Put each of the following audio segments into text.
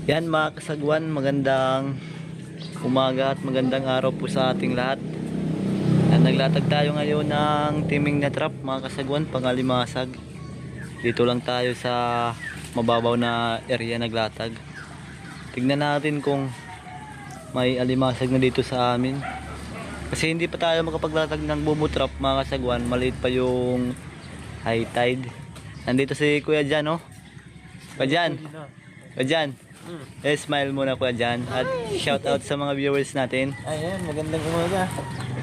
Yan mga kasagwan, magandang umaga at magandang araw po sa ating lahat. Yan, naglatag tayo ngayon ng timing na trap mga kasagwan, pangalimasag. Dito lang tayo sa mababaw na area naglatag. Tignan natin kung may alimasag na dito sa amin. Kasi hindi pa tayo makapaglatag ng bumo trap mga kasagwan, maliit pa yung high tide. Nandito si Kuya Jan, oh. Kuya Jan. Kuya Jan. Smile muna Kuya Jan at shout out sa mga viewers natin. Ayan, magandang umaga.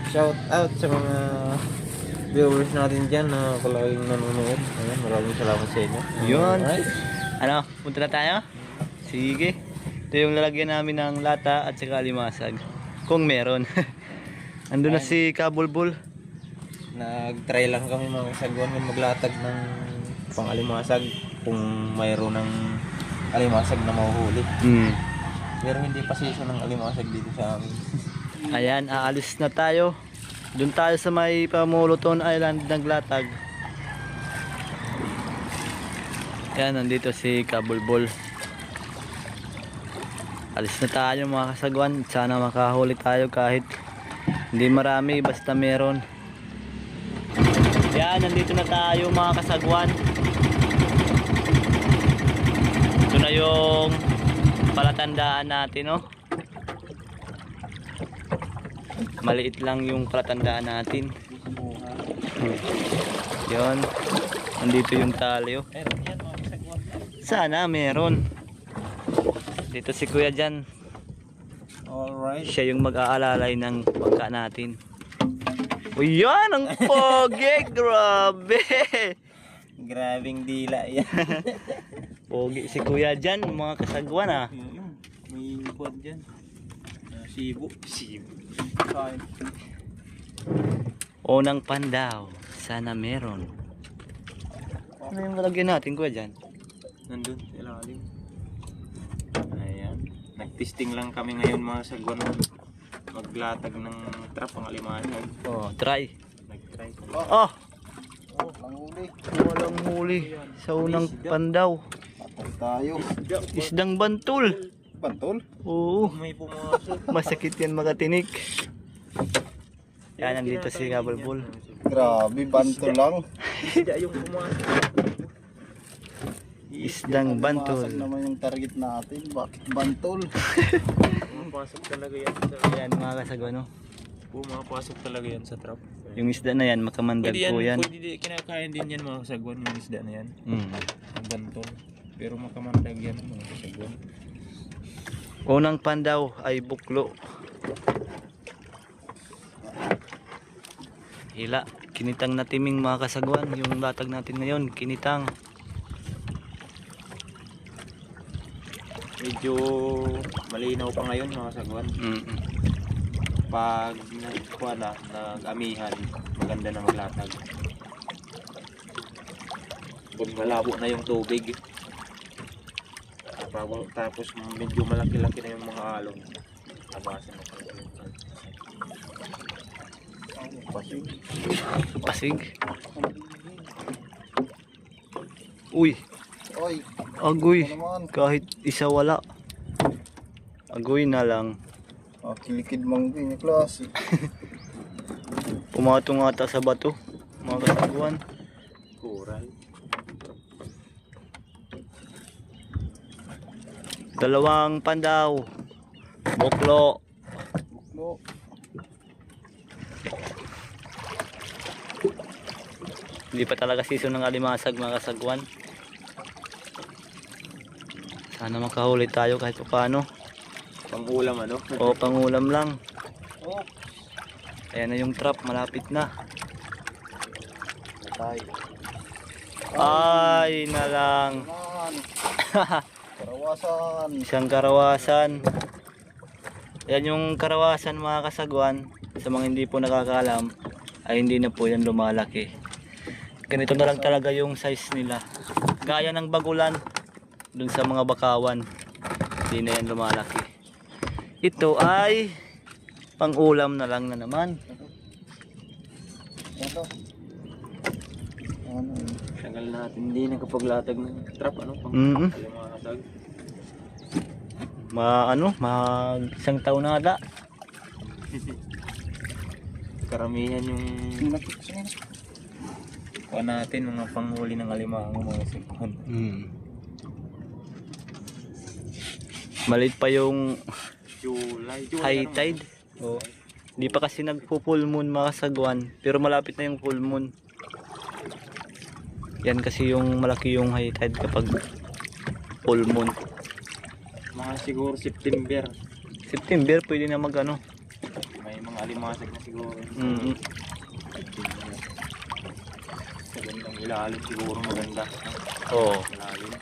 Shout out sa mga viewers natin dyan na palaging nanonood. Ayan, maraming salamat sa inyo. Yun. Alright. Ano, punta na tayo? Sige. Ito yung lalagyan namin ng lata at saka limasag. Kung meron. Andun na si Kabulbul. Nag-try lang kami mga kasagwan maglatag ng pang-alimasag kung mayroon ng alimasag na mahuhuli. Pero hindi pa season ng alimasag dito sa amin. Ayan, aalis na tayo. Doon tayo sa may Pamuluton Island naglatag. Yan, nandito si Kabulbul. Alis na tayo mga kasagwan. Sana makahuli tayo kahit hindi marami, basta meron. Yan, nandito na tayo mga kasagwan. Ito na yung palatandaan natin, no? Maliit lang yung palatandaan natin. Yun. Nandito yung tali, oh. Sana meron. Dito si Kuya Jan. Alright. Siya yung mag-aalalay ng pagka natin. Uy, yan ang pogi. Grabe. Grabing dila yan. Pogi si Kuya Jan, mga kasagwan, ah. Yun, may buwan dyan. Sibo. Kain. Unang pandaw. Sana meron. Ano yung lalagyan natin, Kuya Jan? Nandun sa ilalim. Ayan. Nag-testing lang kami ngayon mga sagwan. Maglatag ng trap ang alimasag. Oh, try. Nag-try kami. Oh, Oh, panghuli. walang huli sa unang pandaw. Patay tayo. Isdang bantul. Pantol? Oo, May pumasok. masakit yan makatinik. Yan, nandito si Kabulbul. Grabe, banto lang. Isda yung pumasok. Isdang bantul. Masag naman yung target natin. Bakit bantol? Pumapasok talaga yan sa... Yan mga kasagwan, no? Pumapasok talaga yan sa trap. Yung isda na yan, makamandag po yan. Pwede kinakain din yan mga kasagwan, yung isda na yan. Ang bantol. Pero makamandag yan mga kasagwan. Unang pandaw ay buklo. Hila, kinitang na timing mga kasagwan. Yung latag natin ngayon, kinitang. Medyo malinaw pa ngayon mga kasagwan. Pag nag-amihan, maganda na maglatag. Pag malabo na yung tubig, tapos medyo malaki-laki na yung mga alon, tabasan na talaga yung pasig. Pasig. Uy, Oy, agoy. ano naman? Kahit isa wala. Agoy na lang. Kilikid mangga yung klase. Pumatong ata sa bato. Mga kasagwan. Kuray. Dalawang pandaw. Buklo. Buklo. Hindi pa talaga season ng alimasag mga kasagwan. Sana makahuli tayo kahit paano. Pang-ulam ano? O pangulam lang. Oh, Ayan na yung trap, malapit na. patay. Ay na lang. Naman. Karawasan. Isang karawasan. Yan yung karawasan mga kasagwan. Sa mga hindi po nakakaalam, ay hindi na po yan lumalaki. Ganito na lang talaga yung size nila. Gaya ng bagulan dun sa mga bakawan. Hindi na yan lumalaki. Ito ay pang-ulam na lang na naman. Ito. Ano yun? Tagal natin hindi nakapaglatag ng trap ano? Pang Mm-mm. alimasag. isang taon na ata. Karamihan yung Sinapit siya. kuha natin, mga panghuli ng alimango, mga sikuhan. Maliit pa yung July. high tide. Oh. Hindi pa kasi nagpo-full moon mga kasagwan, pero malapit na yung full moon. Yan kasi yung malaki yung high tide kapag full moon. Mga siguro September. September pwede na mag-ano. May mga alimasag na siguro. Sa gandang ilalim siguro maganda. Oo. Ilalim.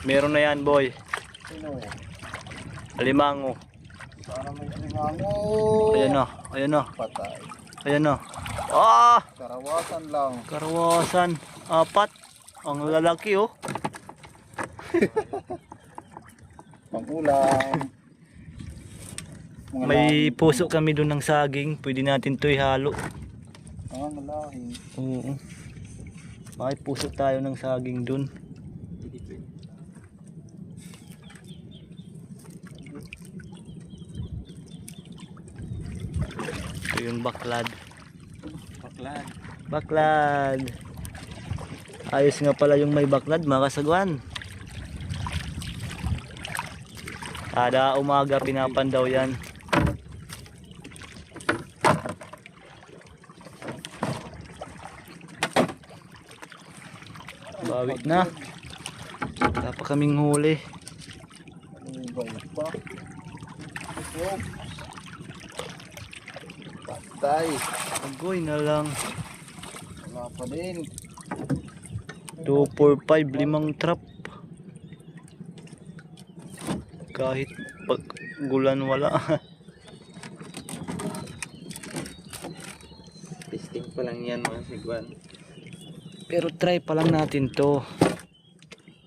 Meron na yan, boy. Sino? Alimango. Sana may limango. Ayan na, ayan na, Patay. ayan na. Ah! Karawasan lang. Karawasan. 4. Ang lalaki oh. Pang-ulam. Mga May lahi. puso kami doon ng saging. Pwede natin ito ihalo. Mga lahi. Oo. May puso tayo ng saging doon. Ito yung baklad. Baklad. Baklad. Ayos nga pala yung may baklad mga kasagwan. Kada umaga pinapandaw yan. Bawi na. Wala pa kaming huli. Ano ba pa? Oops. Patay. Agoy na lang. Wala pa din. 2, 4, 5, 5 trap. Kahit pag gulan wala. Testing pa lang yan mga sigwan. Pero try pa lang natin to.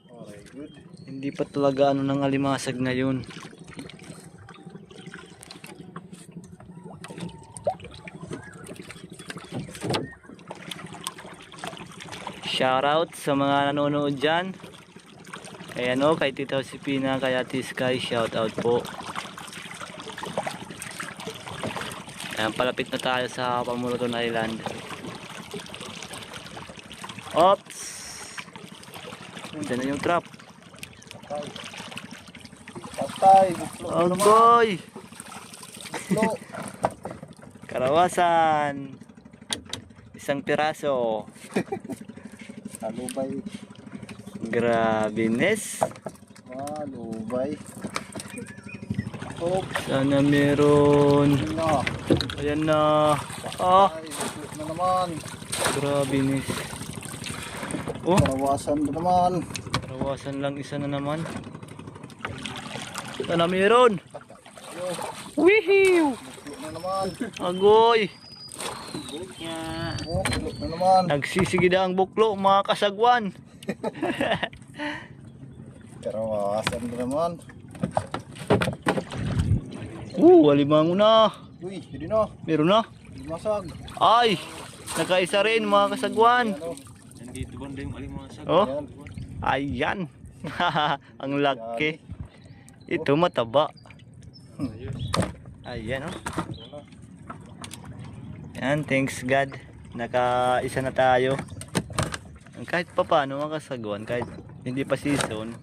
Okay, good. Hindi pa talaga ano ng alimasag ngayon. Shoutout sa mga nanonood dyan. Ayan o, kay Tita Josepina, kay Ate Sky, shoutout po. Ayan, palapit na tayo sa Pamuluton Island. Ops! Diyan na yung trap. Patay. Patay. Buklo Oh naman. boy! Buklo. Karawasan! Isang piraso. Malubay. Grabe nes. Malubay. Oops. Sana meron. Yun na. Ayan na. Ah! Ay, buklo na naman. Grabe nes. Oh! Karawasan na naman. Karawasan lang isa na naman. Sana meron. Yo, Wihiw! buklo na naman. Agoy! Oh, buklo na naman. Nagsisigida ang buklo mga kasagwan. Karawasan na naman. Alimango na. Uy, hindi na. Meron na. Masag. Ay! Nakaisa rin mga kasagwan. Ano? Nandito banda yung alimasag. Oh. Ayan. Ayan. Ang laki. Ito mataba. Ayan oh. Yan, thanks God. Nakaisa na tayo. Kahit pa paano mga kasagwan, kahit hindi pa season,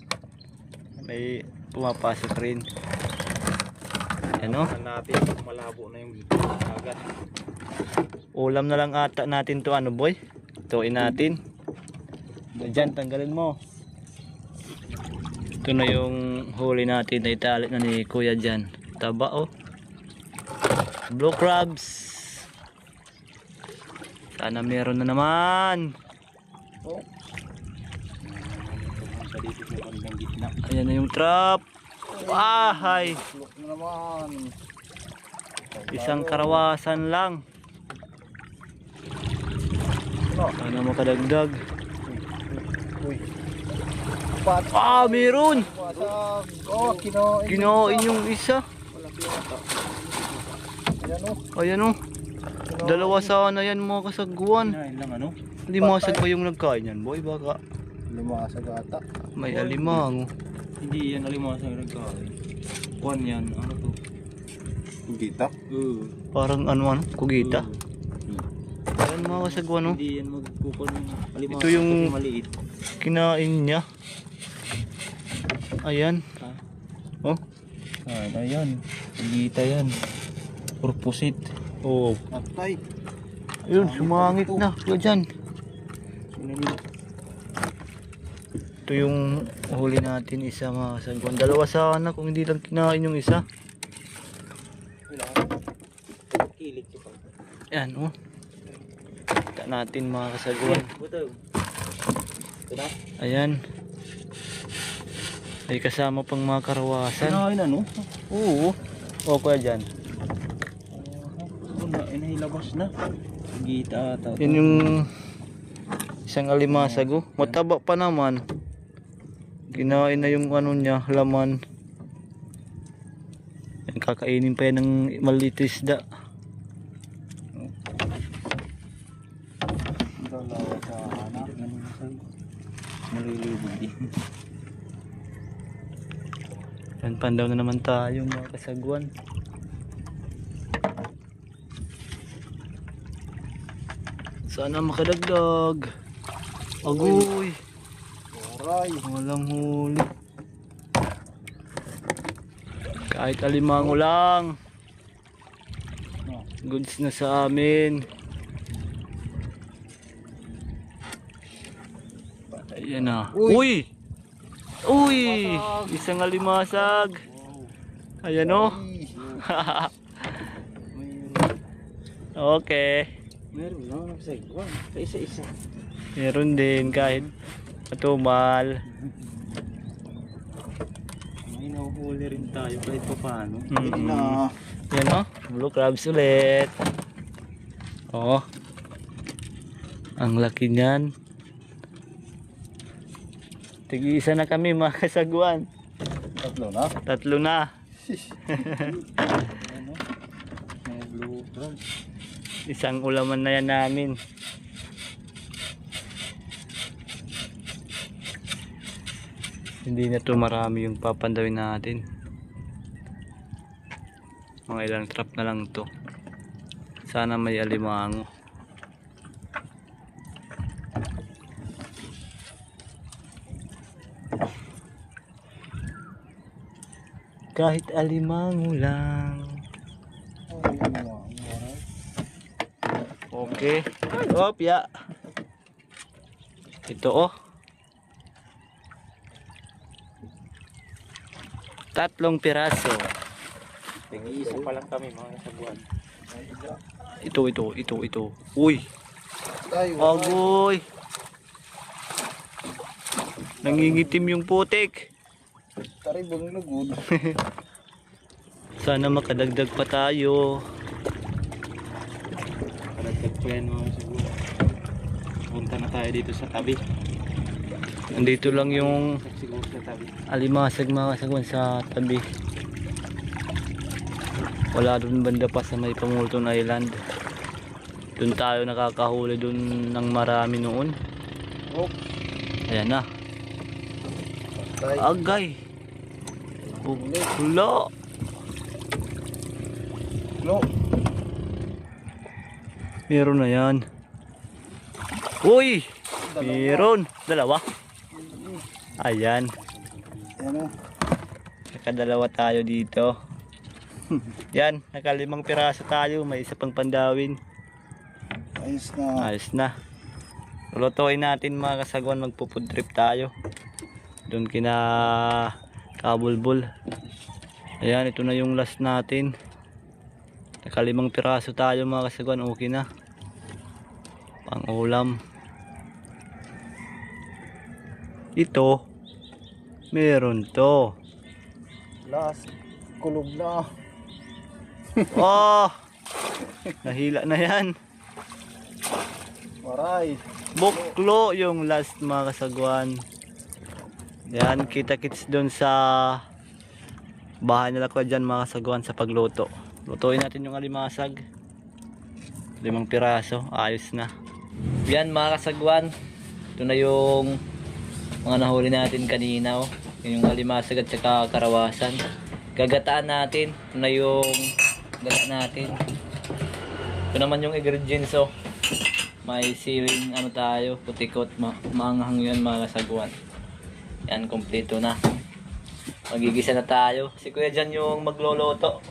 may pumapasok rin. Yan oh. Natin malabo na yung agad. Ulam na lang ata natin to ano boy. Tuin natin. Diyan, tanggalin mo. Ito na yung huli natin na itali na ni Kuya dyan. Taba oh. Blue crabs. Sana meron na naman. Oh, Dito sa bandang gitna. Ayan na yung trap. Wahay. buklo na naman. Isang karawasan lang. Sana makadagdag. Uy. Pat. Meron. Masag. Oh, kinoin. Kinoin yung isa. Malaki yata. Ayan o. Ayan oh. Dalawa sana yan mga kasagwan. Kinain lang ano? Hindi masag pa yung nagkain yan boy. Baka Limasag ata. May alimang. Hindi yan alimasag nagkain. Kuwan yan, ano to? Gita. Parang ano, kugita. Ayan mga kasagwan, oh. Hindi yan magkukon ng alimasag. Ito yung kasi maliit. kinain niya. Ayan. Oh. Ayan. Gita yan. Purpusit. Oh. Atay. Ayun, sumangit na. Kaya dyan. Ito yung huli natin, isa mga kasagwan. Dalawa sana kung hindi lang kinain yung isa. Kilik ito. Ayan, oh. Kita natin mga kasagwan. Ito na. Ayan. Ay kasama pang mga karawasan. Kinain ano? Oo. O kuya dyan. Inahilabas na. Gita ata. Yan yung isang alimasag, oh. Mataba pa naman. Kinain na yung ano niya, laman. Yan, kakainin pa yan ng maliit na isda. Dalawa sa anak. Malilibig din. Yan, pandaw na naman tayo mga kasagwan. Sana makadagdag. Agoy. Aray. Walang huli. Kahit alimango lang. Goods na sa amin. Ayan na. Uy! Uy! Isang alimasag. Ayan o. Okay. Meron na nagsagwan. Isa-isa. Meron din kahit matumal. May nahuhuli rin tayo kahit pa paano. Pwede na. Yan o. Blue crabs ulit. Oh. Ang laki niyan. Tig-isa na kami mga kasagwan. Tatlo na. Tatlo na. Ano? Mga blue crabs. Isang ulaman na yan namin. Hindi na to marami yung papandawin natin. Mga ilang trap na lang to. Sana may alimango. Kahit alimango lang. Okay. Op, ya. Ito oh. Tatlong piraso. Nag-iisa pa lang kami mga sagwan. Ito. Uy. Ay, Agoy. Nangingitim yung putik. taribang lugod. Sana makadagdag pa tayo. Karagdag pa yan mga sagwan. Punta na tayo dito sa tabi. Nandito lang yung Siguro sa tabi. alimasag mga kasagwan sa tabi. Wala dun banda pa sa may Pamulton Island. Dun tayo nakakahuli dun ng marami noon. Oh, Ayan na. tay. Agay. Hula. No. Meron na yan. Uy! Meron. Dalawa. Ayan. Ano? Nakadalawa tayo dito. Yan. Nakalimang piraso tayo. May isa pang pandawin. Ayos na. Ayos na. Lutuin natin mga kasagwan. Magpo-food trip tayo. Doon kina Kabulbul. Ayan. Ito na yung last natin. Nakalimang piraso tayo mga kasagwan. Okay na. Pang ulam. Ito. Meron to. Last. Kulog na. Oh! Nahila na yan. Aray. Buklo yung last mga kasagwan. Yan, kita-kits doon sa bahay nila ko dyan mga kasagwan sa pagluto. Lutuin natin yung alimasag. 5 piraso, ayos na. Yan mga kasagwan. Ito na yung mga nahuli natin kanina, oh. Yung alimasag at saka karawasan. Gagataan natin. Ito na yung gata natin. Ito naman yung ingredients, oh. May siling ano tayo, putikot, maanghang yun mga kasagwan. Yan, kompleto na. Magigisa na tayo. Si Kuya dyan yung magloloto.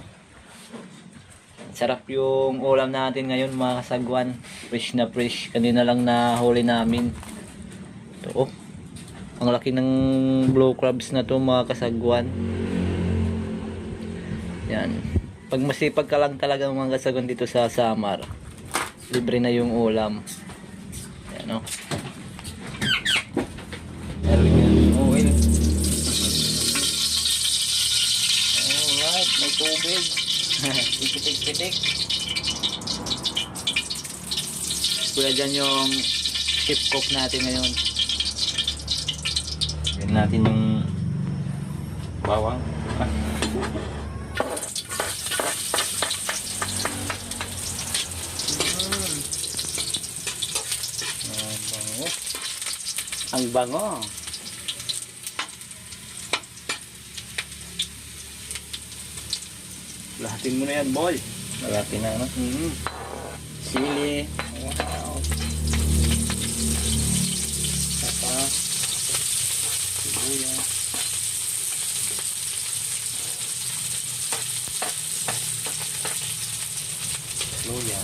Sarap yung ulam natin ngayon mga kasagwan. Fresh na fresh. Kanina lang na huli namin. Ito, oh. Ang laki ng blue crabs na to mga kasagwan. Yan. Pag masipag ka lang talaga mga kasagwan dito sa Samar, libre na yung ulam. Yan, oh. Oil. Alright, may tubig. Pitik-pitik. Kuya dyan yung chip cook natin ngayon. Yan natin yung bawang. Ang bango. Lahatin mo na yan, boy. Lahatin na, no? Sili. Wow. Sapa. Sibuyas. Luya.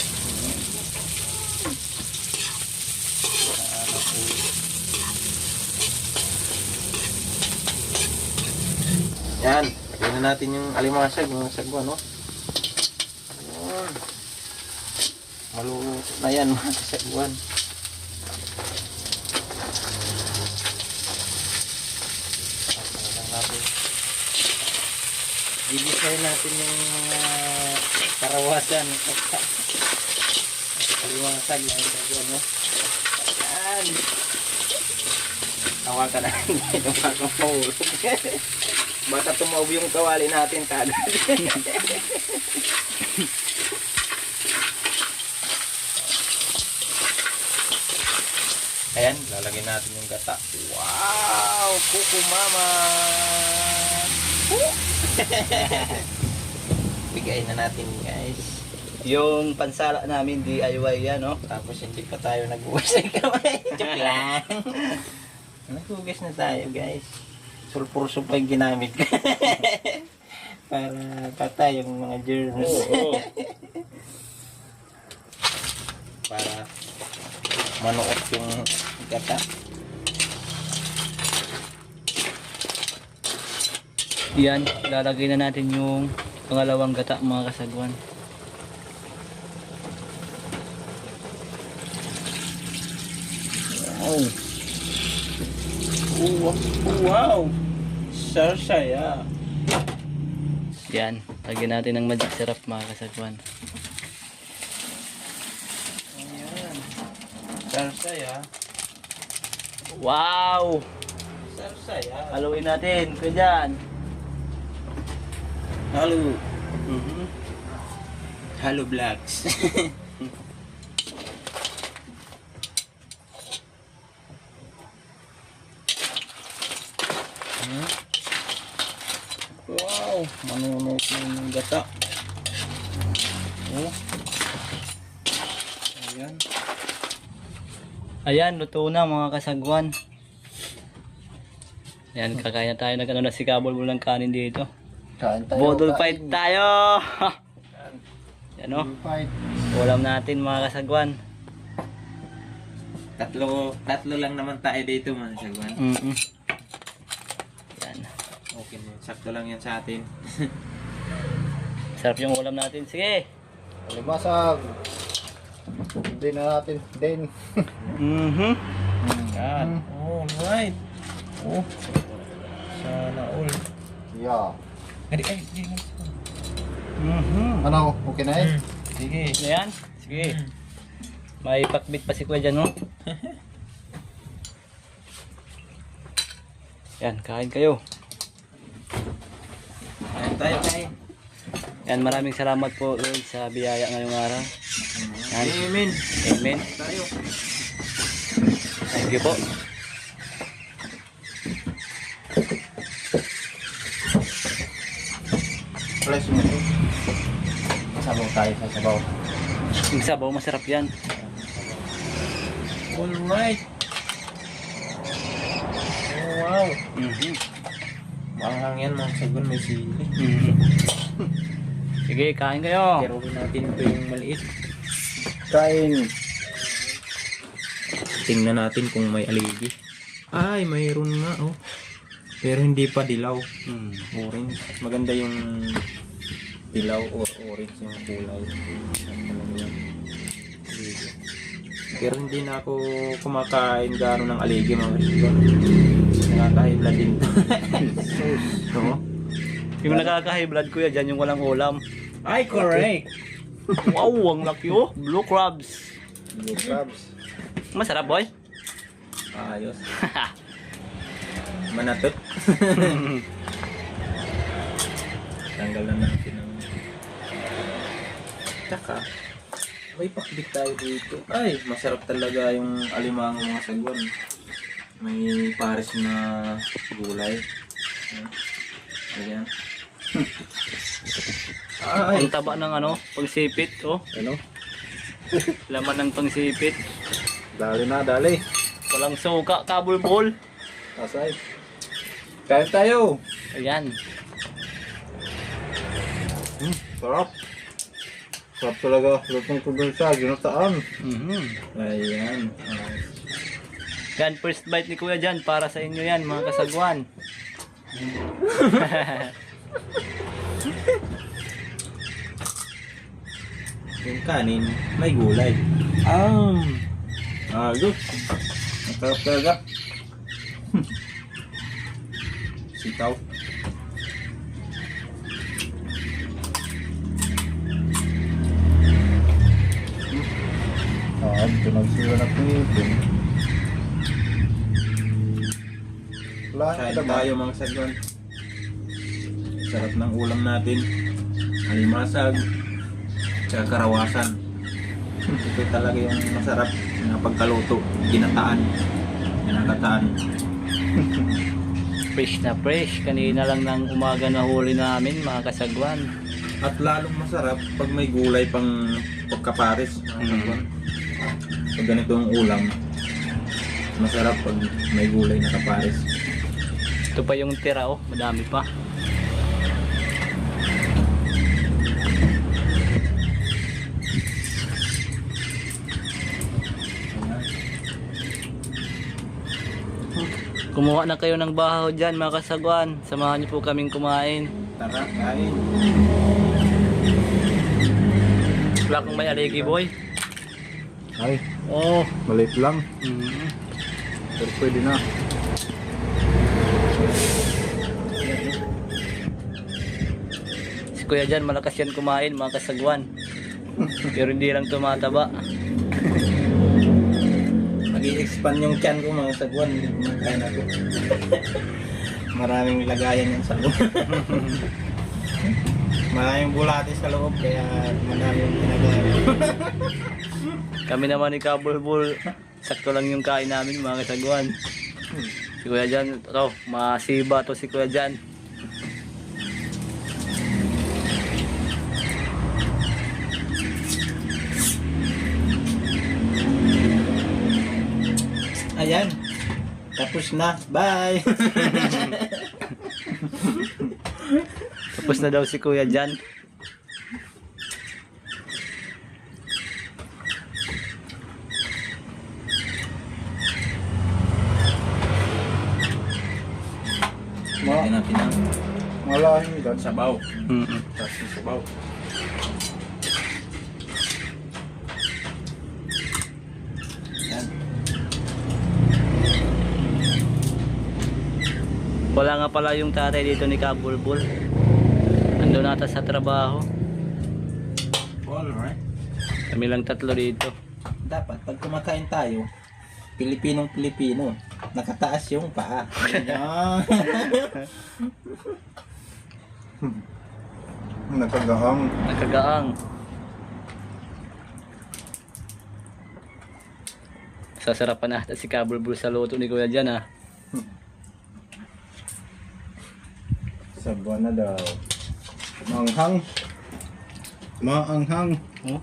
Yan. Lagyan na natin yung alimasag, mga sagwa, no? Yan. Maluluto na yan, mga sagwan. Gigisahin natin yung mga karawasan. Alimasag, mga sagwa, no? Yan. Tawagan na yung mga mahulog. Baka tumaob yung kawali natin kagad. Ayan, lalagyan natin yung gata. Wow! Kuko mama! Bigay na natin, guys. Yung pansala namin DIY yan, no? Tapos hindi pa tayo nag-uwas ng kamay. Joke lang. Nag-ugas na tayo, guys. Sulpurso pa yung ginamit ko. Para patay yung mga germs. Oo. Para manuot yung gata. Yan, lalagay na natin yung pangalawang gata mga kasagwan. Wow! Wow! Sarsaya! Yan, lagyan natin ng magic syrup mga kasagwan. Ayan. Sarsaya. Wow! Sarsaya. Haluin natin, kuya dyan. Halo. Halo Blacks. Wow, manunok yung gata. Oh. Ayan. Ayan, luto na mga kasagwan. Ayan, kakain na tayo ng ano na si Kabol ng kanin dito. Kain tayo. Bodol kain. fight tayo! Yan o, Fight. ulam natin mga kasagwan. Tatlo lang naman tayo dito, mga sagwan. Yan. Okay na, sakto lang yan sa atin. Sarap yung ulam natin. Sige! Alimasag. Hindi na natin din. Yan. Alright. Oh. Sana all. Yeah. Ay. Ano? Okay na eh? Sige. Ayan, sige. May pakbit pa si Kuya dyan, no? Yan, kain kayo. Ayan tayo, kain. Yan, maraming salamat po Lord sa biyaya ngayong araw. Yan. Amen. Amen. Tayo. Thank you po. flash mo ito. Sabaw tayo sa sabaw. Yung sabaw, masarap yan. Alright. Oh, wow. Mhm. Maanghang yan mga sagon, may sili. Mhm. Sige, kain kayo. Pero natin ito yung maliit. Kain. Tingnan natin kung may aligi. Ay, mayroon nga oh. Pero hindi pa dilaw. Orange. Maganda yung dilaw or orange yung kulay. Pero hindi na ako kumakain gano'n ng aligi mga kaibigan. Nakakahibla din. Oo. Yung nakaka-high blood kuya, dyan yung walang ulam. Ay, correct. Wow, ang laki oh. Blue crabs. Blue crabs. Masarap boy. Ayos. Manatot. Tanggal na natin ang... Tsaka, may pakbit tayo dito. Ay, masarap talaga yung alimango mga sagwan. May pares na gulay. Ayan. Ay, Ang taba ng ano, pangsipit oh. Ano? Laman ng pangsipit. Dali na, dali. Walang suka, kabulbol. Asay. Kain tayo. Ayan. Sarap. Sarap talaga. Lutong probinsya. Ginataan. Mhm. ayan. Yan, first bite ni kuya dyan. Para sa inyo yan, mga kasagwan. Yung kanin, may gulay. Ayos. Masarap talaga. Sitaw. Ito nagsira na pinipin. Wala Kain naman. tayo mga sagwan. Sarap ng ulam natin. Alimasag. Tsaka karawasan. Ito talaga yung masarap na pagkaluto. Ginataan. Ginagataan. Fresh na fresh. Kanina lang ng umaga na huli namin, mga kasagwan. At lalong masarap pag may gulay pang pagkapares. Mga sagwan. Pag ganito yung ulam, masarap pag may gulay na kapares. Ito pa yung tira oh, madami pa. Kumuha na kayo ng bahaw dyan mga kasagwan. Samahan niyo po kaming kumain. Tara, kain. Wala kang may aligi boy. Ay, Oh. maliit lang. Mhm. Pero pwede na. Si kuya dyan malakas yan kumain mga kasagwan. Pero hindi lang tumataba. Mag-i-expand yung tiyan ko mga sagwan. Hindi ko makain ako. Maraming lagayan yan sa loob. Maraming bulate sa loob kaya maraming pinagayan. Kami naman ni Kabulbul, sakto lang yung kain namin mga kasagwan. Si kuya dyan, ito, masiba to si kuya dyan. Ayan. Tapos na. Bye! Tapos na daw si kuya dyan. Lagyan natin ang Malaking gan. sabaw. Mhm. Tapos yung sabaw. Ayan. Wala nga pala yung tatay dito ni Kabulbul. Ando nata sa trabaho. Alright. Kami lang tatlo dito. Dapat pag kumakain tayo, Pilipinong Pilipino, nakataas yung paa. Ayan. Nakagaang. Nakagaang. Sasarapan na si Kabulbul sa luto ni kuya dyan ah. Sabuan na daw. Maanghang. Maanghang. Oh.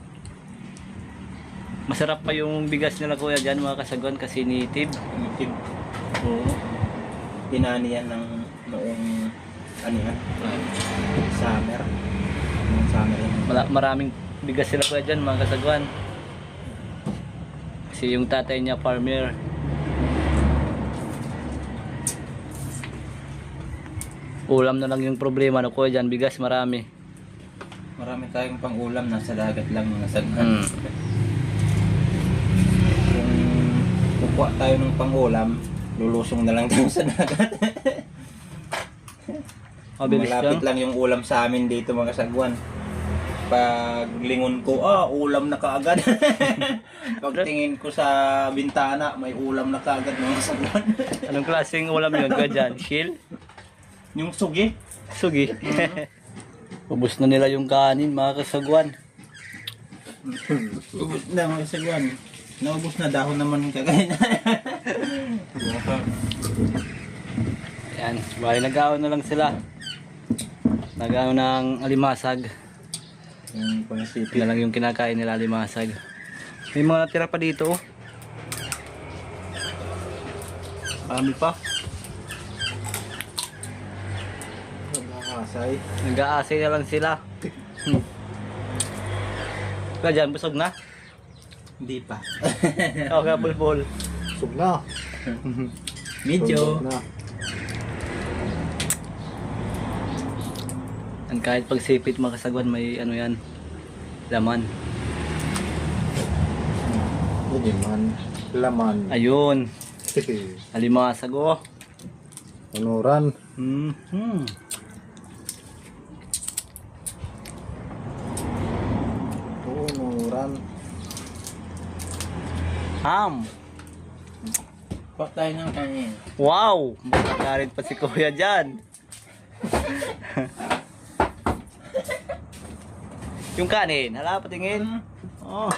Masarap pa yung bigas nila kuya dyan mga kasagwan kasi native. Itig. Oo. Tinani yan ng noong ano yan? Summer. Noong summer yan. Maraming bigas sila kuya dyan mga kasagwan. Kasi yung tatay niya farmer. Ulam na lang yung problema no kuya dyan, bigas marami. Marami tayong pang-ulam, nasa dagat lang mga sagwan. Kung kukuha tayo ng pang-ulam, lulusong na lang tayo sa dagat. Mabilis Malapit lang. lang yung ulam sa amin dito mga sagwan. Pag lingon ko, ulam na kaagad. Pagtingin ko sa bintana, may ulam na kaagad mga sagwan. Anong klaseng ulam yun kuya dyan? Shield? Yung sugi. Sugi. Ubus na nila yung kanin mga kasagwan. Ubus na mga sagwan. Naubos na dahon naman kagaya na. Ayan, bali nag-aon na lang sila. Nag-aon ng alimasag. Yung pangasipit. Yun na lang yung kinakain nila alimasag. May mga natira pa dito oh. Marami pa. Nakakasay. Nag-aasay na lang sila. Kaya dyan, busog na. Hindi pa. Okay, bulbul. Sug na. Medyo. Sug na. And kahit pagsipit mga kasagwan, may ano yan, laman. Hindi man. Laman. Ayun, alimasag oh. Unuran. Unuran. Ham. Kuha tayo ng kanin. Wow! Makakarit pa si kuya dyan. Yung kanin, hala patingin. Oh.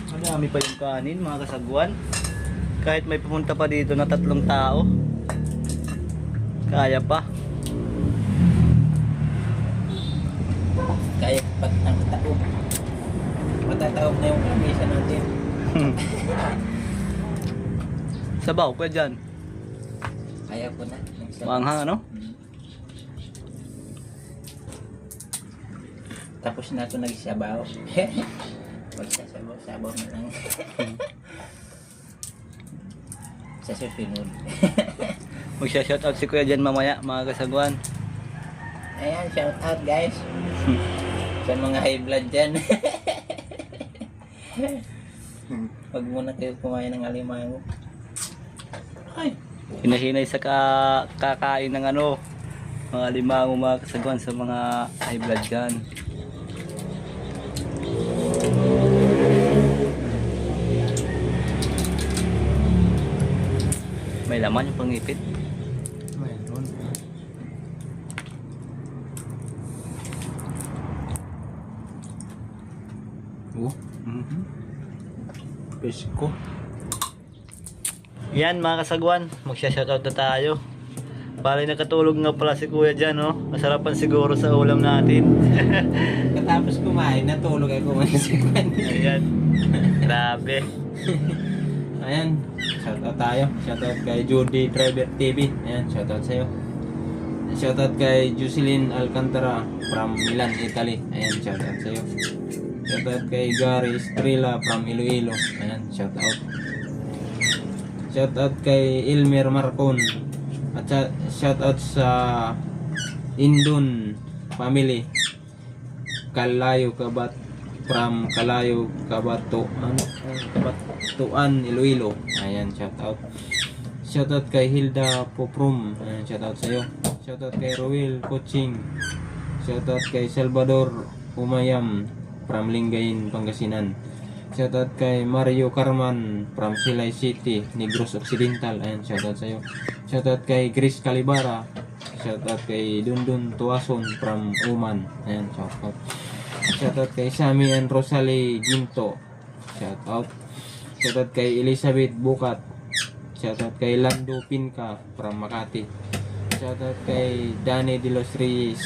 Marami pa yung kanin mga kasagwan. Kahit may pumunta pa dito na 3 tao. Kaya pa. Kaya pag nakataob. Matataob na yung kamisa natin. Sabaw kuya dyan. Kaya ko na. Maanghang ano? Tapos na ako nagsabaw. Magsasabaw-sabaw na lang. Sa susunod. Magsha-shoutout si kuya dyan mamaya mga kasagwan. Ayan, shout out guys. Sa mga high blood dyan. Huwag muna kayo kumain ng alimango. Ay! Hinahinay sa kakain ng ano, mga limango mga kasagwan sa mga high blood dyan. May laman yung pangipit. Mayroon. Pesko. Yan mga kasagwan, magsha-shoutout na tayo. Bali nakatulog nga pala si kuya dyan, no? Masarapan siguro sa ulam natin. Katapos kumain, natulog ako mga sekwan. Ayan. Grabe. Ayan, shoutout tayo. Shoutout kay Judy Driver TV. Ayan, shoutout sa'yo. Shoutout kay Jocelyn Alcantara from Milan, Italy. Ayan, shoutout sa'yo. Shoutout kay Gary Estrella from Iloilo. Ayan, shoutout. Shoutout kay Ilmer Marcon. At shoutout sa Indon family. Kalayo Kabat from Kalayo Kabato. Kabatuan, Iloilo. Ayan, shoutout. Shoutout kay Hilda Poprum. Ayan, shoutout sa'yo. Shoutout kay Roel Coaching. Shoutout kay Salvador Umayam from Lingayen, Pangasinan. Shoutout kay Mario Carman from Silay City, Negros Occidental. Ayan, shoutout sa'yo. Shoutout kay Chris Calibara. Shoutout kay Dundun Tuason from Oman. Ayan, shoutout. Shoutout kay Sammy and Rosalie Ginto. Shoutout. Shoutout kay Elizabeth Bukat. Shoutout kay Lando Pinka from Makati. shoutout kay Danny De Los Reyes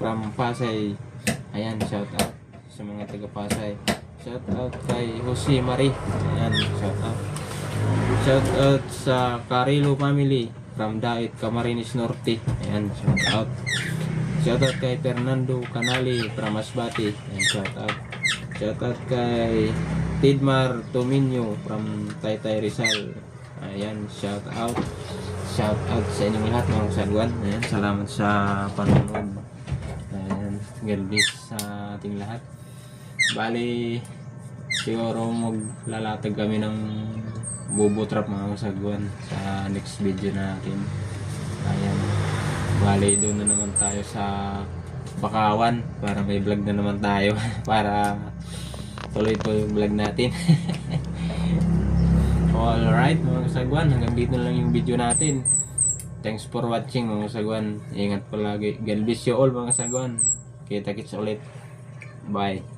from Pasay. Ayan, shoutout sa mga taga Pasay. Shoutout kay Jose Marie. Ayan, shoutout. Shoutout sa Carilo family from Dait, Camarines Norte. Ayan, shoutout. Shoutout kay Fernando Canali from Masbate. Ayan, shoutout. Shoutout kay Tidmar Tominyo from Taytay Rizal. Ayan, shoutout. Shoutout sa inyong lahat mga kasagwan. Ayan, salamat sa panonood. Ayan, God bless sa ating lahat. Bali, siguro maglalatag kami ng Bobo Trap mga kasagwan sa next video natin. Ayan, bali doon na naman tayo sa Bakawan para may vlog na naman tayo para tuloy po yung vlog natin. Alright mga kasagwan, hanggang dito na lang yung video natin. Thanks for watching mga kasagwan. Ingat palagi. God bless you all mga kasagwan. Kita-kits ulit. Bye.